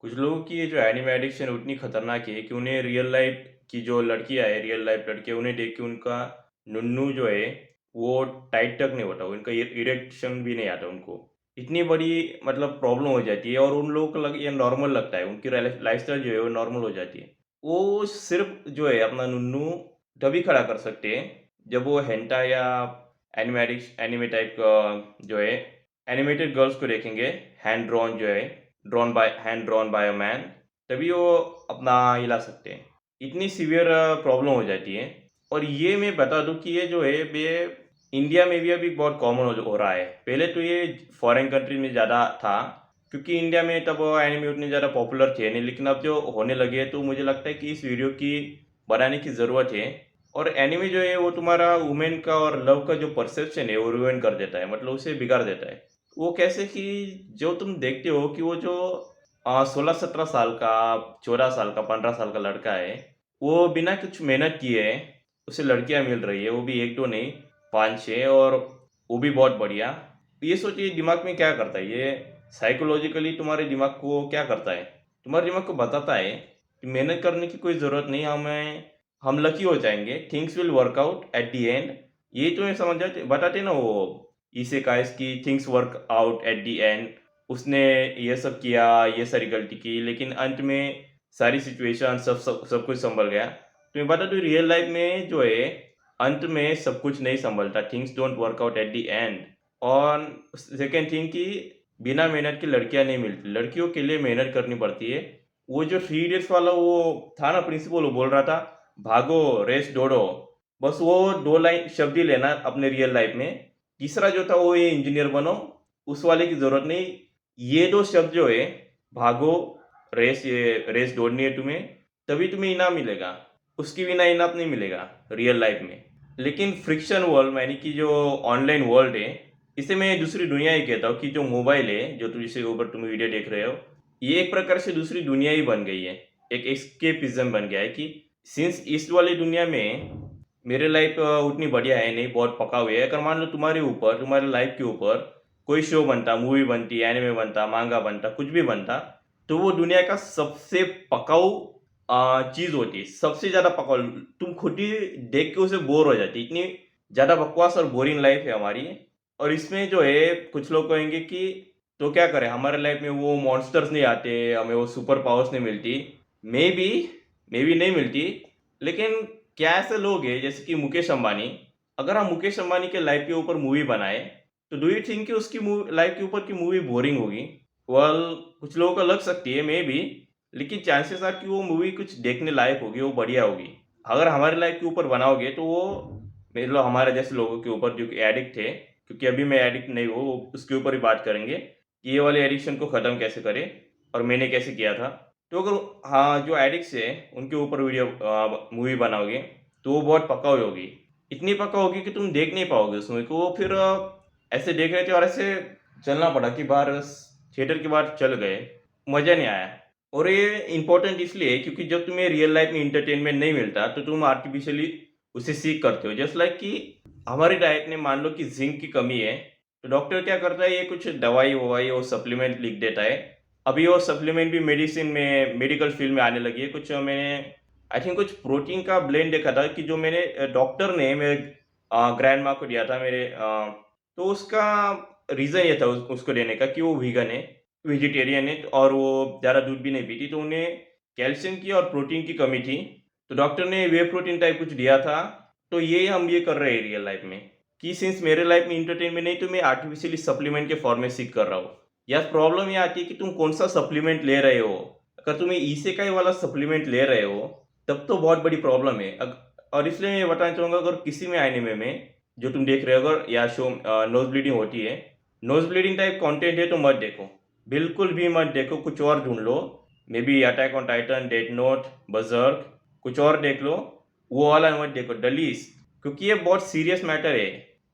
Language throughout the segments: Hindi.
कुछ लोगों की ये जो एनिमे एडिक्शन उतनी खतरनाक है कि उन्हें रियल लाइफ की जो लड़कियां है, रियल लाइफ लड़कियां, उन्हें देख के उनका नुन्नू जो है वो टाइट तक नहीं होता, उनका इरेक्शन भी नहीं आता उनको। इतनी बड़ी मतलब प्रॉब्लम हो जाती है और उन लोगों को ये नॉर्मल लगता है, उनकी लाइफस्टाइल जो है वो नॉर्मल हो जाती है। वो सिर्फ जो है अपना नुन्नू तभी खड़ा कर सकते हैं जब वो हेंटा या एनिमे टाइप का जो है एनिमेटेड गर्ल्स को देखेंगे, हैंड ड्रॉन जो है, ड्रॉन बाय अ मैन, तभी वो अपना हिला सकते हैं। इतनी सीवियर प्रॉब्लम हो जाती है। और ये मैं बता दूं कि ये जो है ये इंडिया में भी अभी बहुत कॉमन हो रहा है। पहले तो ये फॉरेन कंट्री में ज़्यादा था, क्योंकि इंडिया में तब एनिमे उतने ज़्यादा पॉपुलर थे नहीं, लेकिन अब जो होने लगे हैं, तो मुझे लगता है कि इस वीडियो की बनाने की ज़रूरत है। और एनिमे जो है वो तुम्हारा वुमेन का और लव का जो परसेप्शन है वो रुइन कर देता है, मतलब उसे बिगाड़ देता है। वो कैसे कि जो तुम देखते हो कि वो जो 16-17 साल का, 14 साल का, 15 साल का लड़का है, वो बिना कुछ मेहनत किए उसे लड़कियां मिल रही है, वो भी एक दो नहीं, 5-6, और वो भी बहुत बढ़िया। ये सोचिए दिमाग में क्या करता है ये, साइकोलॉजिकली तुम्हारे दिमाग को क्या करता है, तुम्हारे दिमाग को बताता है कि मेहनत करने की कोई ज़रूरत नहीं, हम लकी हो जाएंगे, things will work out at the and. ये तुम्हें समझ जाते बताते ना वो इसेकाइस की things work out at the and. उसने ये सब किया, ये सारी गलती की, लेकिन अंत में सारी सिचुएशन सब कुछ संभल गया। तो मैं बता दूं रियल लाइफ में जो है अंत में सब कुछ नहीं संभलता, things don't work out at the end. और सेकेंड थिंग कि बिना मेहनत के लड़कियां नहीं मिलती, लड़कियों के लिए मेहनत करनी पड़ती है। वो जो 3 इडियट्स वाला वो था ना प्रिंसिपल, वो बोल रहा था भागो रेस दौड़ो, बस वो 2 लाइन शब्द ही लेना अपने रियल लाइफ में। तीसरा जो था वो ये इंजीनियर बनो, उस वाले की जरूरत नहीं। ये 2 शब्द जो है, भागो, ये रेस दौड़नी है तुम्हें, तभी तुम्हें इनाम मिलेगा, उसके बिना इनाम नहीं मिलेगा रियल लाइफ में। लेकिन फ्रिक्शन वर्ल्ड यानी कि जो ऑनलाइन वर्ल्ड है, इसे मैं दूसरी दुनिया ही कहता हूँ। कि जो मोबाइल है, जो जिसके ऊपर तुम वीडियो देख रहे हो, ये एक प्रकार से दूसरी दुनिया ही बन गई है, एक एस्केपिज्म बन गया है। कि सिंस इस वाली दुनिया में मेरे लाइफ उतनी बढ़िया है नहीं, बहुत पका हुआ है। अगर मान लो तुम्हारे ऊपर, तुम्हारे लाइफ के ऊपर कोई शो बनता, मूवी बनती, एनिमे बनता, मांगा बनता, कुछ भी बनता, तो वो दुनिया का सबसे पकाऊ चीज होती, सबसे ज्यादा पकाऊ। तुम खुद ही देख के उसे बोर हो जाती, इतनी ज्यादा बकवास और बोरिंग लाइफ है हमारी। और इसमें जो है कुछ लोग कहेंगे कि तो क्या करें, हमारे लाइफ में वो मॉन्स्टर्स नहीं आते, हमें वो सुपर पावर्स नहीं मिलती। मे बी, मे बी नहीं मिलती, लेकिन क्या ऐसे लोग हैं जैसे कि मुकेश अंबानी, अगर हम मुकेश अंबानी के लाइफ के ऊपर मूवी बनाए, तो डू यू थिंक कि उसकी लाइफ के ऊपर की मूवी बोरिंग होगी? वेल, कुछ लोगों को लग सकती है मे बी, लेकिन चांसेस आर कि वो मूवी कुछ देखने लायक होगी, वो बढ़िया होगी। अगर हमारे लाइफ के ऊपर बनाओगे तो वो मतलब हमारे जैसे लोगों के ऊपर जो कि एडिक्ट थे, क्योंकि अभी मैं एडिक्ट नहीं हूँ, उसके ऊपर ही बात करेंगे कि ये वाले एडिक्शन को ख़त्म कैसे करें और मैंने कैसे किया था। तो अगर हाँ, जो एडिक्ट्स है उनके ऊपर वीडियो मूवी बनाओगे, तो वो बहुत पक्का होगी। इतनी पक्का होगी कि तुम देख नहीं पाओगे उस मूवी को। वो फिर ऐसे देख रहे थे और ऐसे चलना पड़ा कि बाहर थिएटर के बाहर चल गए, मज़ा नहीं आया। और ये इम्पोर्टेंट इसलिए है क्योंकि जब तुम्हें रियल लाइफ में इंटरटेनमेंट नहीं मिलता, तो तुम आर्टिफिशियली उसे सीख करते हो। जस्ट लाइक कि हमारी डाइट में मान लो कि जिंक की कमी है, तो डॉक्टर क्या करता है, ये कुछ दवाई ववाई और सप्लीमेंट लिख देता है। अभी वो सप्लीमेंट भी मेडिसिन में, मेडिकल फील्ड में आने लगी है। कुछ मैंने आई थिंक कुछ प्रोटीन का ब्लेंड देखा था कि जो मैंने डॉक्टर ने मेरे ग्रैंड माँ को दिया था मेरे तो उसका रीज़न ये था उसको देने का कि वो वीगन है, वेजिटेरियन है, और वो ज़्यादा दूध भी नहीं पीती, तो उन्हें कैल्शियम की और प्रोटीन की कमी थी। तो डॉक्टर ने वे प्रोटीन टाइप कुछ दिया था। तो ये हम ये कर रहे हैं रियल लाइफ में कि सिंस मेरे लाइफ में इंटरटेनमेंट नहीं, तो मैं आर्टिफिशियली सप्लीमेंट के फॉर्म में सीख कर रहा हूँ। या प्रॉब्लम ये आती है कि तुम कौन सा सप्लीमेंट ले रहे हो। अगर तुम्हें इसेकाई वाला सप्लीमेंट ले रहे हो, तब तो बहुत बड़ी प्रॉब्लम है। और इसलिए मैं बताना चाहूँगा, अगर किसी में एनीमे में जो तुम देख रहे हो, अगर या शो नोज ब्लीडिंग होती है, नोज ब्लीडिंग टाइप कंटेंट है, तो मत देखो, बिल्कुल भी मत देखो, कुछ और ढूंढ लो। Maybe Attack on Titan, Death Note, Berserk, कुछ और देख लो। वो वाला मत देखो, डलीस, क्योंकि ये बहुत सीरियस मैटर है।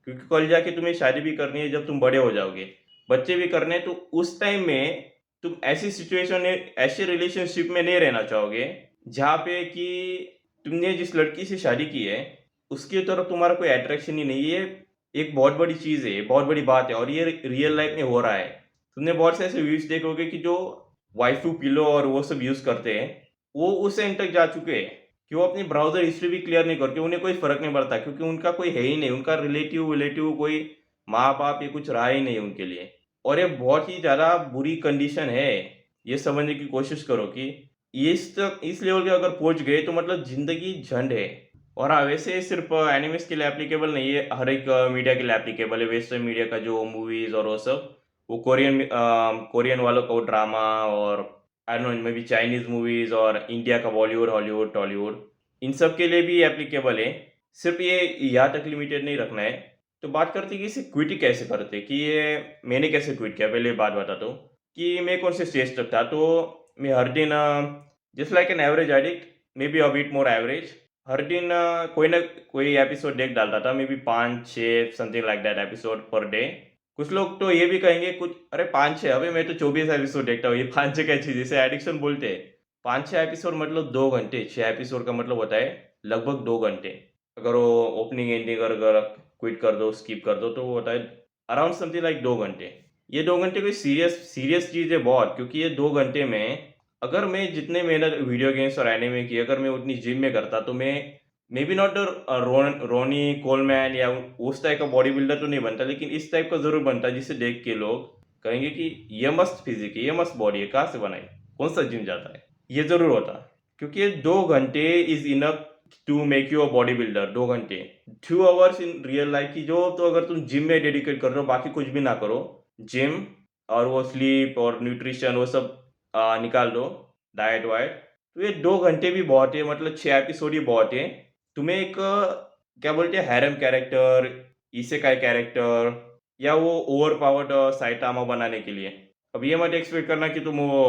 क्योंकि कल जाके तुम्हें शादी भी करनी है, जब तुम बड़े हो जाओगे, बच्चे भी करने हैं, तो उस टाइम में तुम ऐसी सिचुएशन में, ऐसे रिलेशनशिप में नहीं रहना चाहोगे जहाँ पे कि तुमने जिस लड़की से शादी की है उसकी तरफ तुम्हारा कोई अट्रैक्शन ही नहीं है। एक बहुत बड़ी चीज़ है, बहुत बड़ी बात है, और ये रियल लाइफ में हो रहा है। तुमने बहुत से ऐसे व्यूज देखोगे कि जो वाइफू पिलो और वो सब यूज़ करते हैं, वो उस एंड तक जा चुके हैं कि वो अपनी ब्राउज़र हिस्ट्री भी क्लियर नहीं करते, उन्हें कोई फ़र्क नहीं पड़ता क्योंकि उनका कोई है ही नहीं, उनका रिलेटिव कोई माँ-बाप ये कुछ रहा ही नहीं उनके लिए। और ये बहुत ही ज़्यादा बुरी कंडीशन है, ये समझने की कोशिश करो कि इस लेवल पे अगर पहुँच गए तो मतलब ज़िंदगी झंड है। और हाँ, वैसे सिर्फ़ एनिमेस के लिए एप्लीकेबल नहीं है, हर एक मीडिया के लिए एप्लीकेबल है, वेस्टर्न मीडिया का जो मूवीज़ और वो सब, वो कोरियन वालों का वो ड्रामा और I don't know may be Chinese movies और इंडिया का बॉलीवुड, हॉलीवुड, टॉलीवुड, इन सब के लिए भी एप्लीकेबल है। सिर्फ़ ये यहाँ तक लिमिटेड नहीं रखना है। तो बात करते हैं कि इसे क्विट कैसे करते हैं, कि ये मैंने कैसे क्विट किया, पहले बात बताता हूँ कि मैं कौन से स्टेज तक था। तो मैं हर दिन just like an average addict, maybe a bit more average, हर दिन कोई ना कोई एपिसोड देख डालता था, maybe 5-6 something like that episode per day. कुछ लोग तो ये भी कहेंगे कुछ, अरे 5-6, अबे मैं तो 24 एपिसोड देखता हूँ, ये 5-6 क्या चीज़, इसे एडिक्शन बोलते हैं। 5-6 एपिसोड मतलब 2 घंटे, 6 एपिसोड का मतलब होता है लगभग 2 घंटे। अगर वो ओपनिंग एंडिंग अगर क्विट कर दो, स्किप कर दो, तो वो होता है अराउंड समथिंग लाइक 2 घंटे। ये 2 घंटे कोई सीरियस सीरियस चीज़ है बहुत, क्योंकि ये 2 घंटे में अगर मैं जितने मेहनत वीडियो गेम्स और एनिमे की अगर मैं उतनी जिम में करता, तो मैं may be not Ronnie Coleman या उस टाइप का बॉडी बिल्डर तो नहीं बनता, लेकिन इस टाइप का ज़रूर बनता जिसे देख के लोग कहेंगे कि ये मस्त फिजिक है, ये मस्त बॉडी है, कहाँ से बनाई, कौन सा जिम जाता है, ये ज़रूर होता। क्योंकि ये 2 घंटे is enough to make you a body builder. 2 घंटे, 2 आवर्स इन रियल लाइफ की जो, तो अगर तुम जिम में डेडिकेट कर रहे हो, बाकी कुछ भी ना करो, जिम और वो स्लीप और न्यूट्रिशन वो सब निकाल दो, डाइट वाइट, तो ये 2 घंटे भी बहुत है, मतलब 6 एपिसोड ही बहुत है। तुम्हें एक क्या बोलते हैं, हैरम कैरेक्टर, इसेकाई कैरेक्टर या वो ओवर पावर्ड साइटामा बनाने के लिए। अब ये मत एक्सपेक्ट करना कि तुम वो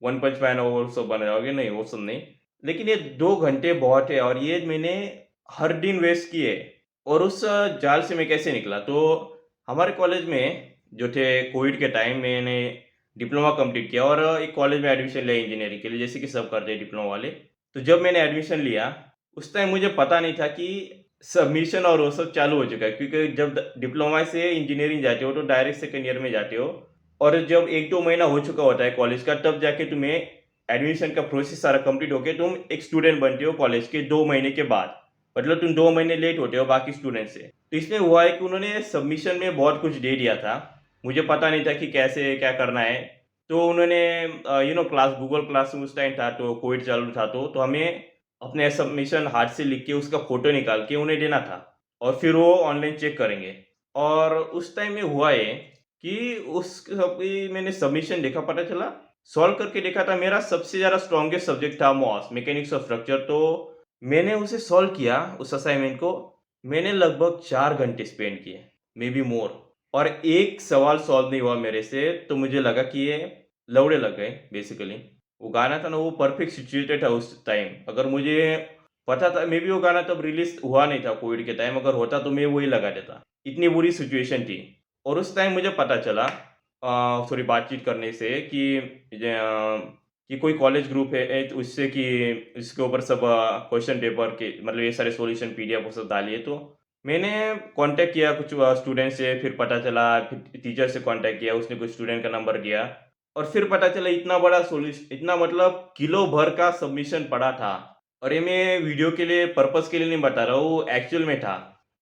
वन पंच मैन और वो सब बन जाओगे, नहीं वो सब नहीं। लेकिन ये 2 घंटे बहुत है और ये मैंने हर दिन वेस्ट किए। और उस जाल से मैं कैसे निकला, तो हमारे कॉलेज में जो थे, कोविड के टाइम मैंने डिप्लोमा कंप्लीट किया और एक कॉलेज में एडमिशन लिया इंजीनियरिंग के लिए, जैसे कि सब करते हैं डिप्लोमा वाले। तो जब मैंने एडमिशन लिया, उस टाइम मुझे पता नहीं था कि सबमिशन और वो सब चालू हो चुका है, क्योंकि जब डिप्लोमा से इंजीनियरिंग जाते हो तो डायरेक्ट सेकंड ईयर में जाते हो, और जब 1-2 महीना हो चुका होता है कॉलेज का, तब जाके तुम्हें एडमिशन का प्रोसेस सारा कंप्लीट होके तुम एक स्टूडेंट बनते हो कॉलेज के 2 महीने के बाद। मतलब तुम 2 महीने लेट होते हो बाकी स्टूडेंट से। तो इसमें हुआ है कि उन्होंने सबमिशन में बहुत कुछ दे दिया था, मुझे पता नहीं था कि कैसे क्या करना है। तो उन्होंने क्लास, गूगल क्लास उस टाइम था, तो कोविड चालू था, तो हमें अपने सबमिशन हाथ से लिख के उसका फ़ोटो निकाल के उन्हें देना था और फिर वो ऑनलाइन चेक करेंगे। और उस टाइम में हुआ ये कि उस अभी मैंने सबमिशन देखा, पता चला, सॉल्व करके देखा था, मेरा सबसे ज़्यादा स्ट्रॉन्गेस्ट सब्जेक्ट था मॉस, मैकेनिक्स ऑफ स्ट्रक्चर। तो मैंने उसे सॉल्व किया, उस असाइनमेंट को मैंने लगभग 4 घंटे स्पेंड किए, मे बी मोर, और एक सवाल सॉल्व नहीं हुआ मेरे से। तो मुझे लगा कि ये लौड़े लग गए बेसिकली। वो गाना था ना, वो परफेक्ट सिचुएटेड था उस टाइम। अगर मुझे पता था, मे बी वो गाना तब रिलीज़ हुआ नहीं था कोविड के टाइम, अगर होता तो मैं वही लगा देता। इतनी बुरी सिचुएशन थी। और उस टाइम मुझे पता चला थोड़ी बातचीत करने से कि कोई कॉलेज ग्रुप है तो उससे कि इसके ऊपर सब क्वेश्चन पेपर के मतलब ये सारे सॉल्यूशन पीडीएफ वो सब डालिए। तो मैंने कांटेक्ट किया कुछ स्टूडेंट से, फिर पता चला, फिर टीचर से कांटेक्ट किया, उसने कुछ स्टूडेंट का नंबर दिया, और फिर पता चला इतना बड़ा सॉल्यूशन, इतना मतलब किलो भर का सबमिशन पड़ा था। और ये मैं वीडियो के लिए पर्पस के लिए नहीं बता रहा हूँ, वो एक्चुअल में था।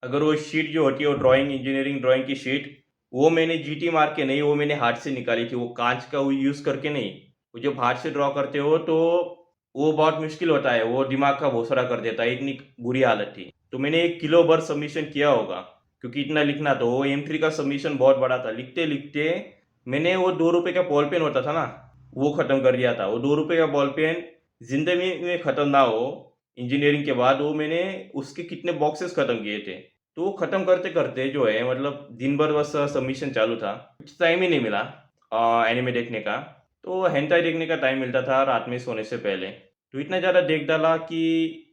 अगर वो शीट जो होती है, वो ड्राइंग, इंजीनियरिंग ड्राइंग की शीट, वो मैंने जीटी मार के नहीं, वो मैंने हाथ से निकाली थी, वो कांच का वो यूज़ करके नहीं। वो जब हाथ से ड्रॉ करते हो तो वो बहुत मुश्किल होता है, वो दिमाग का भोसड़ा कर देता है, इतनी बुरी हालत थी। तो मैंने 1 किलो भर सबमिशन किया होगा, क्योंकि इतना लिखना, तो वो M3 का सबमिशन बहुत बड़ा था। लिखते-लिखते मैंने वो ₹2 का बॉल पेन होता था ना, वो ख़त्म कर दिया था। वो ₹2 का बॉल पेन ज़िंदगी में ख़त्म ना हो, इंजीनियरिंग के बाद वो मैंने उसके कितने बॉक्सेस ख़त्म किए थे। तो वो ख़त्म करते-करते जो है, मतलब दिन भर बस सबमिशन चालू था। कुछ टाइम ही नहीं मिला एनिमे देखने का। तो हेंटाई देखने का टाइम मिलता था रात में सोने से पहले। तो इतना ज़्यादा देख डाला कि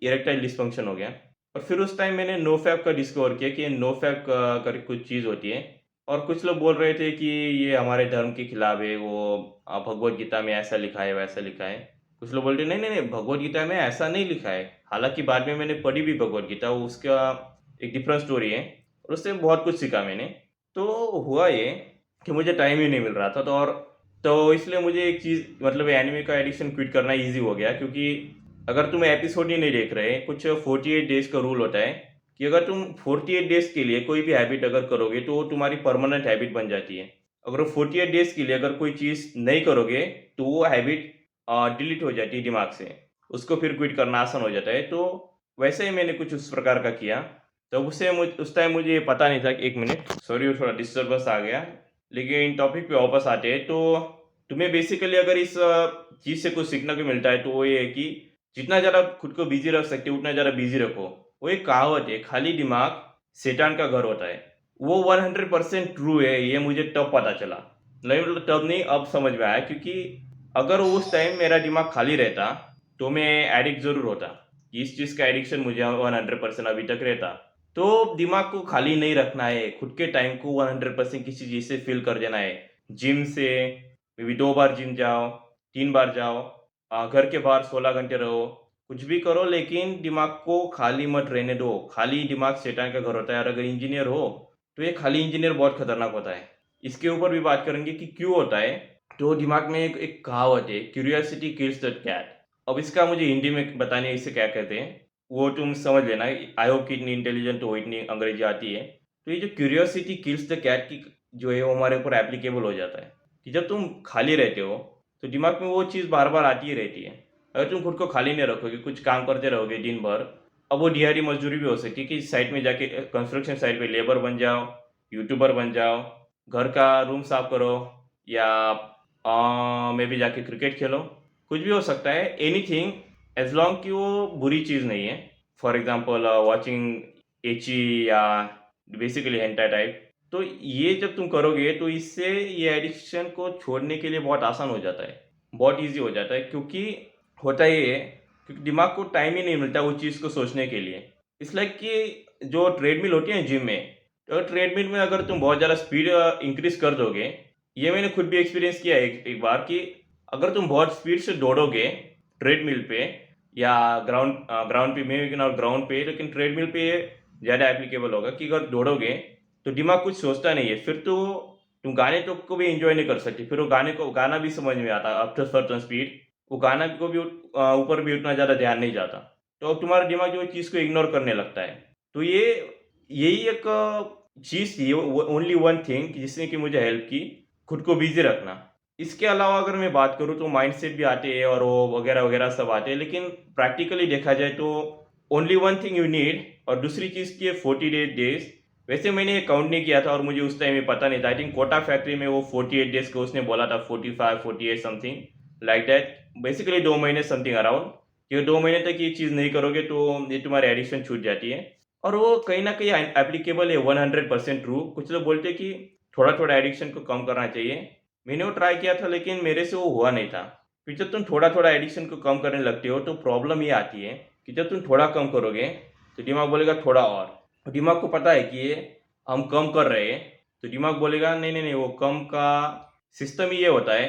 इरेक्टाइल डिस्फंक्शन हो गया। और फिर उस टाइम मैंने नोफैप का डिस्कवर किया कि नोफैप करके कुछ चीज़ होती है। और कुछ लोग बोल रहे थे कि ये हमारे धर्म के खिलाफ है, वो भगवद गीता में ऐसा लिखा है, वैसा लिखा है। कुछ लोग बोलते नहीं, नहीं, नहीं, भगवद गीता में ऐसा नहीं लिखा है। हालाँकि बाद में मैंने पढ़ी भी भगवद गीता, उसका एक डिफरेंट स्टोरी है और उससे बहुत कुछ सीखा मैंने। तो हुआ ये कि मुझे टाइम ही नहीं मिल रहा था, तो और तो इसलिए मुझे एक चीज़ मतलब एनिमे का एडिक्शन क्विट करना ईज़ी हो गया, क्योंकि अगर तुम एपिसोड ही नहीं देख रहे, कुछ 48 डेज़ का रूल होता है कि अगर तुम 48 डेज़ के लिए कोई भी हैबिट अगर करोगे तो वो तुम्हारी परमानेंट हैबिट बन जाती है। अगर 48 डेज़ के लिए अगर कोई चीज़ नहीं करोगे तो वो हैबिट डिलीट हो जाती है दिमाग से। उसको फिर क्विट करना आसान हो जाता है। तो वैसे ही मैंने कुछ उस प्रकार का किया। तो उस टाइम मुझे ये पता नहीं था कि 1 मिनट सॉरी थोड़ा डिस्टर्बेंस आ गया। लेकिन टॉपिक पे वापस आते हैं, तो तुम्हें बेसिकली अगर इस चीज़ से कुछ सीखने को मिलता है तो वो ये है कि जितना ज़्यादा खुद को बिज़ी रख सकते हो उतना ज़्यादा बिज़ी रखो। वो एक कहावत है, खाली दिमाग शैतान का घर होता है। वो 100% ट्रू है, ये मुझे तब पता चला। नहीं मतलब तब नहीं, अब समझ में आया, क्योंकि अगर उस टाइम मेरा दिमाग खाली रहता तो मैं एडिक्ट ज़रूर होता। इस चीज़ का एडिक्शन मुझे 100% अभी तक रहता। तो दिमाग को खाली नहीं रखना है, खुद के टाइम को 100% किसी चीज़ से फिल कर देना है। जिम से मे बी 2 बार जिम जाओ, 3 बार जाओ, घर के बाहर 16 घंटे रहो, कुछ भी करो लेकिन दिमाग को खाली मत रहने दो। खाली दिमाग शैतान का घर होता है, और अगर इंजीनियर हो, तो ये खाली इंजीनियर बहुत खतरनाक होता है। इसके ऊपर भी बात करेंगे कि क्यों होता है। तो दिमाग में एक कहावत है, क्यूरियोसिटी किल्स द कैट। अब इसका मुझे हिंदी में बताने इसे क्या कहते हैं, वो तुम समझ लेना। आई होप कि इतनी इंटेलिजेंट हो, इतनी अंग्रेजी आती है। तो ये जो क्यूरियोसिटी किल्स द कैट की जो है वो हमारे ऊपर एप्लीकेबल हो जाता है कि जब तुम खाली रहते हो तो दिमाग में वो चीज़ बार बार आती ही रहती है। अगर तुम खुद को खाली नहीं रखोगे, कुछ काम करते रहोगे दिन भर, अब वो दिहाड़ी मजदूरी भी हो सकती है कि साइट में जाके कंस्ट्रक्शन साइट पे लेबर बन जाओ, यूट्यूबर बन जाओ, घर का रूम साफ करो, या मे भी जाके क्रिकेट खेलो। कुछ भी हो सकता है, एनीथिंग, एज लॉन्ग कि वो बुरी चीज़ नहीं है। फॉर एग्जाम्पल वॉचिंग एची या बेसिकली हेंटा टाइप। तो ये जब तुम करोगे तो इससे ये एडिक्शन को छोड़ने के लिए बहुत आसान हो जाता है, बहुत ईज़ी हो जाता है, क्योंकि होता ये है क्योंकि दिमाग को टाइम ही नहीं मिलता उस चीज़ को सोचने के लिए। इट्स लाइक कि जो ट्रेडमिल होती है जिम में, तो ट्रेडमिल में अगर तुम बहुत ज़्यादा स्पीड इंक्रीज़ कर दोगे, ये मैंने खुद भी एक्सपीरियंस किया है एक एक बार कि अगर तुम बहुत स्पीड से दौड़ोगे ट्रेडमिल पे या ग्राउंड पे, मे बी नॉट ग्राउंड पे, लेकिन ट्रेडमिल पे ज़्यादा एप्लीकेबल होगा कि अगर दौड़ोगे तो दिमाग कुछ सोचता नहीं है। फिर तो तुम गाने तो को भी एन्जॉय नहीं कर सकते। फिर वो गाना भी समझ में आता आफ्टर सर्टेन स्पीड। वो गाना को भी ऊपर भी उतना ज़्यादा ध्यान नहीं जाता। तो अब तुम्हारा दिमाग जो चीज़ को इग्नोर करने लगता है। तो यही एक चीज़ थी, वो ओनली वन थिंग जिसने कि मुझे हेल्प की, खुद को बिज़ी रखना। इसके अलावा अगर मैं बात करूँ तो माइंडसेट भी आते हैं और वो वगैरह-वगैरह सब आते हैं, लेकिन प्रैक्टिकली देखा जाए तो only one thing you need, और दूसरी चीज़ की है 48 डेज़। वैसे मैंने ये काउंट नहीं किया था और मुझे उस टाइम ये पता नहीं था। आई थिंक कोटा फैक्ट्री में वो 48 डेज़ का उसने बोला था, 45, 48 समथिंग लाइक दैट। बेसिकली 2 महीने समथिंग अराउंड, कि 2 महीने तक ये चीज़ नहीं करोगे तो ये तुम्हारी एडिक्शन छूट जाती है। और वो कहीं न कहीं एप्लीकेबल है, 100% ट्रू। कुछ लोग बोलते हैं कि थोड़ा-थोड़ा एडिक्शन को कम करना चाहिए। मैंने वो ट्राई किया था लेकिन मेरे से वो हुआ नहीं था। फिर जब तुम थोड़ा-थोड़ा एडिक्शन को कम करने लगते हो तो प्रॉब्लम ये आती है कि जब तुम थोड़ा कम करोगे तो दिमाग बोलेगा थोड़ा और। दिमाग को पता है कि ये हम कम कर रहे हैं, तो दिमाग बोलेगा नहीं, नहीं, नहीं, वो कम का सिस्टम ही ये होता है,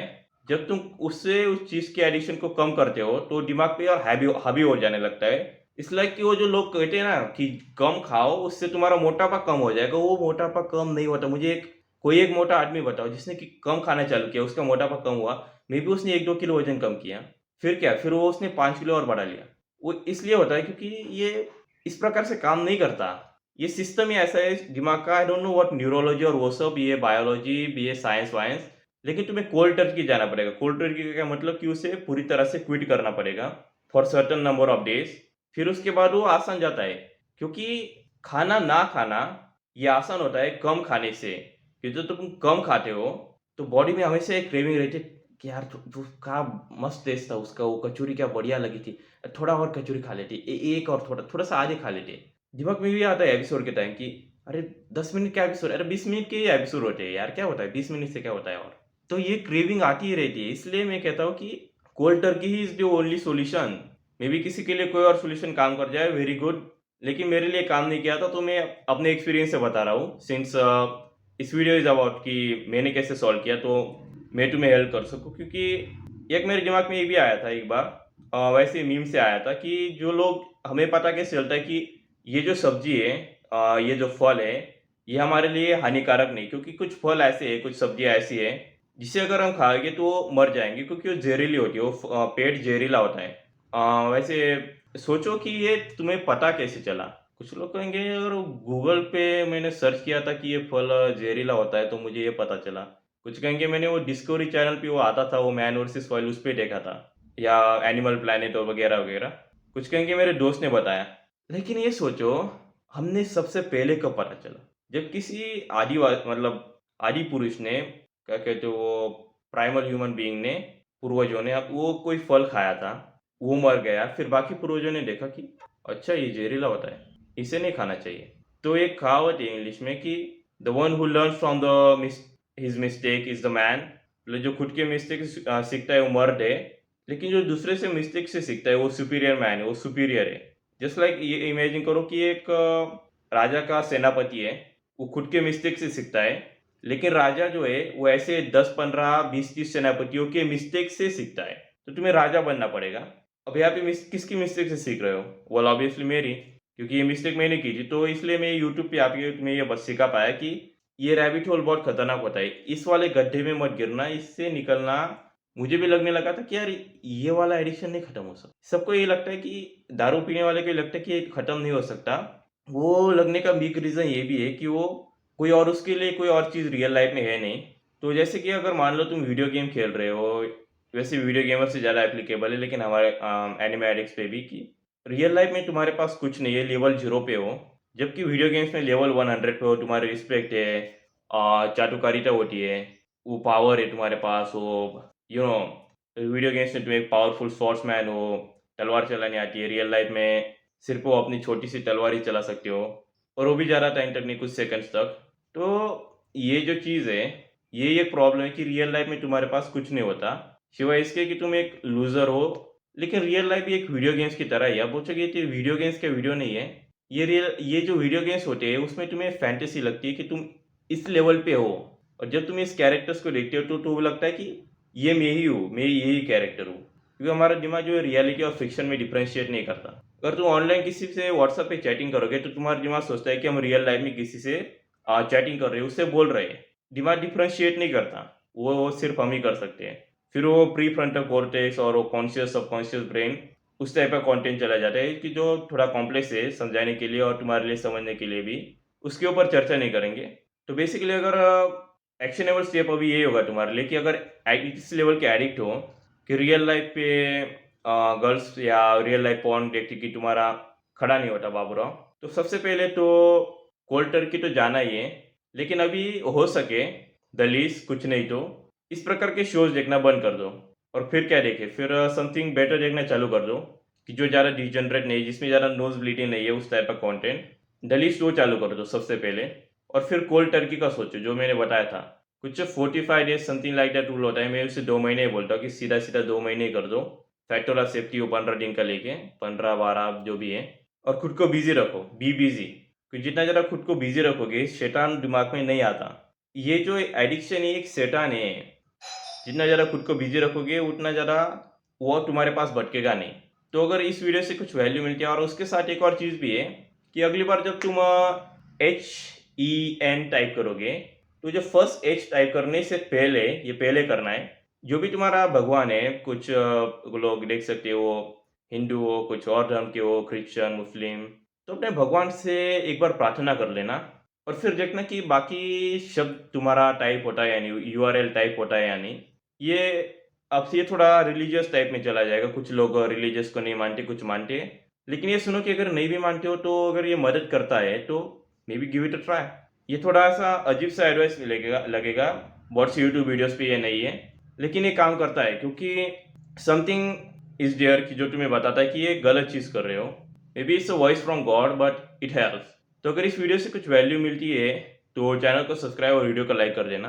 जब तुम उससे उस चीज़ के एडिक्शन को कम करते हो, तो दिमाग पे और हावी हावी हो जाने लगता है। इसलिए कि वो जो लोग कहते हैं ना कि कम खाओ, उससे तुम्हारा मोटापा कम हो जाएगा, वो मोटापा कम नहीं होता। मुझे कोई एक मोटा आदमी बताओ जिसने कि कम खाना चालू किया, उसका मोटापा कम हुआ। मे बी उसने 1-2 किलो वज़न कम किया। फिर क्या? फिर वो उसने 5 किलो और बढ़ा लिया। वो इसलिए होता है क्योंकि ये इस प्रकार से काम नहीं करता। ये सिस्टम ही ऐसा है दिमाग का, I don't know what neurology और वो सब, ये बायोलॉजी, ये साइंस-वाइंस, लेकिन तुम्हें कोल्ड टर्की जाना पड़ेगा। कोल्ड टर्की का क्या मतलब कि उसे पूरी तरह से क्विट करना पड़ेगा for certain number of days. फिर उसके बाद वो आसान जाता है, क्योंकि खाना ना खाना ये आसान होता है कम खाने से। कि जो तुम कम खाते हो, तो बॉडी में हमेशा एक क्रेविंग रहती है कि यार क्या मस्त टेस्ट था उसका, वो कचौरी क्या बढ़िया लगी थी। थोड़ा और कचौरी खा लेते, एक और थोड़ा-सा आगे खा लेते। दिमाग में भी आता है एपिसोड के टाइम कि अरे 10 मिनट का एपिसोड, अरे 20 मिनट के ही एपिसोड होते हैं यार, क्या होता है 20 मिनट से क्या होता है और। तो ये क्रेविंग आती ही रहती है, इसलिए मैं कहता हूँ कि cold Turkey he is the only solution. May be किसी के लिए कोई और सॉल्यूशन काम कर जाए, वेरी गुड, लेकिन मेरे लिए काम नहीं किया था, तो मैं अपने एक्सपीरियंस से बता रहा हूँ। सिंस इस वीडियो इज़ अबाउट कि मैंने कैसे सॉल्व किया, तो मैं तुम्हें हेल्प कर सकूँ, क्योंकि एक मेरे दिमाग में ये भी आया था एक बार, वैसे मीम से आया था कि जो लोग, हमें पता कैसे चलता है कि ये जो सब्जी है, ये जो फल है, ये हमारे लिए हानिकारक नहीं, क्योंकि कुछ फल ऐसे हैं, कुछ सब्जियां ऐसी हैं जिसे अगर हम खाएँगे तो वो मर जाएँगे क्योंकि वो ज़हरीली होती है, वो पेट ज़हरीला होता है। वैसे सोचो कि ये तुम्हें पता कैसे चला? कुछ लोग कहेंगे यार गूगल पे मैंने सर्च किया था कि ये फल ज़हरीला होता है तो मुझे ये पता चला। कुछ कहेंगे मैंने वो डिस्कवरी चैनल पे वो आता था वो मैन वर्सेस वाइल्ड उस पे देखा था या एनिमल प्लैनेट और वगैरह-वगैरह। कुछ कहेंगे मेरे दोस्त ने बताया। लेकिन ये सोचो हमने सबसे पहले कब पता चला? जब किसी मतलब आदि पुरुष ने क्या कहते हैं वो प्राइमल ह्यूमन बीइंग ने पूर्वजों ने अब वो कोई फल खाया था, वो मर गया, फिर बाकी पूर्वजों ने देखा कि अच्छा ये ज़हरीला होता है, इसे नहीं खाना चाहिए। तो एक कहावत है इंग्लिश में कि the one who learns from the his mistake is the man. मतलब जो खुद के मिस्टेक से सीखता है वो मर्द है, लेकिन जो दूसरे से मिस्टेक से सीखता है वो सुपीरियर मैन है, वो सुपीरियर है। जस्ट लाइक ये इमेजिन करो कि एक राजा का सेनापति है, वो खुद के मिस्टेक से सीखता है, लेकिन राजा जो है वो ऐसे 10, 15, 20, 30 सेनापतियों के मिस्टेक से सीखता है। तो तुम्हें राजा बनना पड़ेगा। अब यहाँ पे किसकी मिस्टेक से सीख रहे हो? वेल ऑब्वियसली मेरी, क्योंकि ये मिस्टेक मैंने की थी। तो इसलिए मैं यूट्यूब पे आके तुम्हें ये बस सिखा पाया कि ये रैबिट होल बहुत खतरनाक होता है। इस वाले गड्ढे में मत गिरना, इससे निकलना मुझे भी लगने लगा था कि यार ये वाला एडिक्शन नहीं खत्म हो सकता। सबको ये लगता है कि दारू पीने वाले को ये लगता है कि ये खत्म नहीं हो सकता। वो लगने का बिग रीज़न ये भी है कि वो कोई और उसके लिए कोई और चीज़ रियल लाइफ में है नहीं। तो जैसे कि अगर मान लो तुम वीडियो गेम खेल रहे हो, वैसे वीडियो गेमर से ज़्यादा एप्लीकेबल है लेकिन हमारे एनिमे एडिक्ट्स पे भी कि रियल लाइफ में तुम्हारे पास कुछ नहीं है, लेवल 0 पे हो, जबकि वीडियो गेम्स में लेवल 100 पे हो, तुम्हारी रिस्पेक्ट है, चाटुकारिता होती है, वो पावर है तुम्हारे पास, वो यू नो वीडियो गेम्स में तुम एक पावरफुल स्वॉर्ड्समैन हो, तलवार चलानी आती है, रियल लाइफ में सिर्फ़ वो अपनी छोटी-सी तलवार ही चला सकते हो और वो भी ज़्यादा टाइम तक नहीं, कुछ सेकंड्स तक। तो ये जो चीज़ है, ये एक प्रॉब्लम है कि रियल लाइफ में तुम्हारे पास कुछ नहीं होता, सिवाय इसके कि तुम एक लूज़र हो। लेकिन रियल लाइफ भी एक वीडियो गेम्स की तरह ही है। आप पूछोगे ये वीडियो गेम्स का वीडियो नहीं है। ये जो वीडियो गेम्स होते हैं उसमें तुम्हें फैंटेसी लगती है कि तुम इस लेवल पे हो और जब तुम इस कैरेक्टर्स को देखते हो तो वो लगता है कि ये मैं ही हूँ, मैं यही कैरेक्टर हूँ। क्योंकि हमारा दिमाग जो है रियलिटी और फ़िक्शन में डिफरेंशिएट नहीं करता। अगर तुम ऑनलाइन किसी से व्हाट्सएप पे चैटिंग करोगे तो तुम्हारा दिमाग सोचता है कि हम रियल लाइफ में किसी से चैटिंग कर रहे हैं, उससे बोल रहे हैं। दिमाग डिफरेंशिएट नहीं करता, वो सिर्फ़ हम ही कर सकते हैं। फिर वो प्रीफ्रंटल कॉर्टेक्स और वो कॉन्शियस सबकॉन्शियस ब्रेन उस टाइप का कंटेंट चला जाता है कि जो थोड़ा कॉम्प्लेक्स है समझाने के लिए और तुम्हारे लिए समझने के लिए भी, उसके ऊपर चर्चा नहीं करेंगे। तो बेसिकली अगर एक्शनेबल स्टेप अभी यही होगा तुम्हारे लिए कि अगर इस लेवल के एडिक्ट हो कि रियल लाइफ पे गर्ल्स या रियल लाइफ पॉर्न देख के कि तुम्हारा खड़ा नहीं होता बाबूराव, तो सबसे पहले तो कोल्ड टर्की तो जाना ही है, लेकिन अभी हो सके दलीस कुछ नहीं तो इस प्रकार के शोज़ देखना बंद कर दो और फिर क्या देखें, फिर समथिंग बेटर देखना चालू कर दो कि जो ज़्यादा डिजेनरेट नहीं, जिसमें ज़्यादा नोज़ ब्लीडिंग नहीं है, उस टाइप का कंटेंट। दलीस वो चालू कर दो सबसे पहले और फिर कोल्ड टर्की का सोचो, जो मैंने बताया था। कुछ 45 days something like that rule होता है, मैं उसे 2 महीने ही बोलता हूँ कि सीधा-सीधा 2 महीने ही कर दो। फैक्टर ऑफ सेफ्टी वो 15 दिन का लेके, 15-12 जो भी है और खुद को बिज़ी रखो, बी बिज़ी। क्योंकि जितना ज़्यादा खुद को बिज़ी रखोगे, शैतान दिमाग में नहीं आता। ये जो एडिक्शन है, एक शैतान है। जितना ज़्यादा खुद को बिज़ी रखोगे, उतना ज़्यादा वो तुम्हारे पास भटकेगा नहीं। तो अगर इस वीडियो से कुछ वैल्यू मिलती है और उसके साथ एक और चीज़ भी है कि अगली बार जब तुम HEN टाइप करोगे, तो जो फर्स्ट H टाइप करने से पहले, ये पहले करना है, जो भी तुम्हारा भगवान है, कुछ लोग देख सकते हो, हिंदू हो, कुछ और धर्म के हो, क्रिश्चियन, मुस्लिम, तो अपने भगवान से एक बार प्रार्थना कर लेना और फिर देखना कि बाकी शब्द तुम्हारा टाइप होता है या नहीं, यूआरएल टाइप होता है या नहीं। ये अब से ये थोड़ा रिलीजियस टाइप में चला जाएगा, कुछ लोग रिलीजियस को नहीं मानते, कुछ मानते हैं। लेकिन ये सुनो कि अगर नहीं भी मानते हो तो अगर ये मदद करता है तो may be give it a try. ये थोड़ा-सा अजीब-सा एडवाइस लगेगा, बहुत सी यूट्यूब वीडियोज़ पे ये नहीं है, लेकिन ये काम करता है क्योंकि समथिंग इज़ देयर कि जो तुम्हें बताता है कि ये गलत चीज़ कर रहे हो। May be it's a voice from God but it helps. तो अगर इस वीडियो से कुछ वैल्यू मिलती है, तो चैनल को सब्सक्राइब और वीडियो को लाइक कर देना।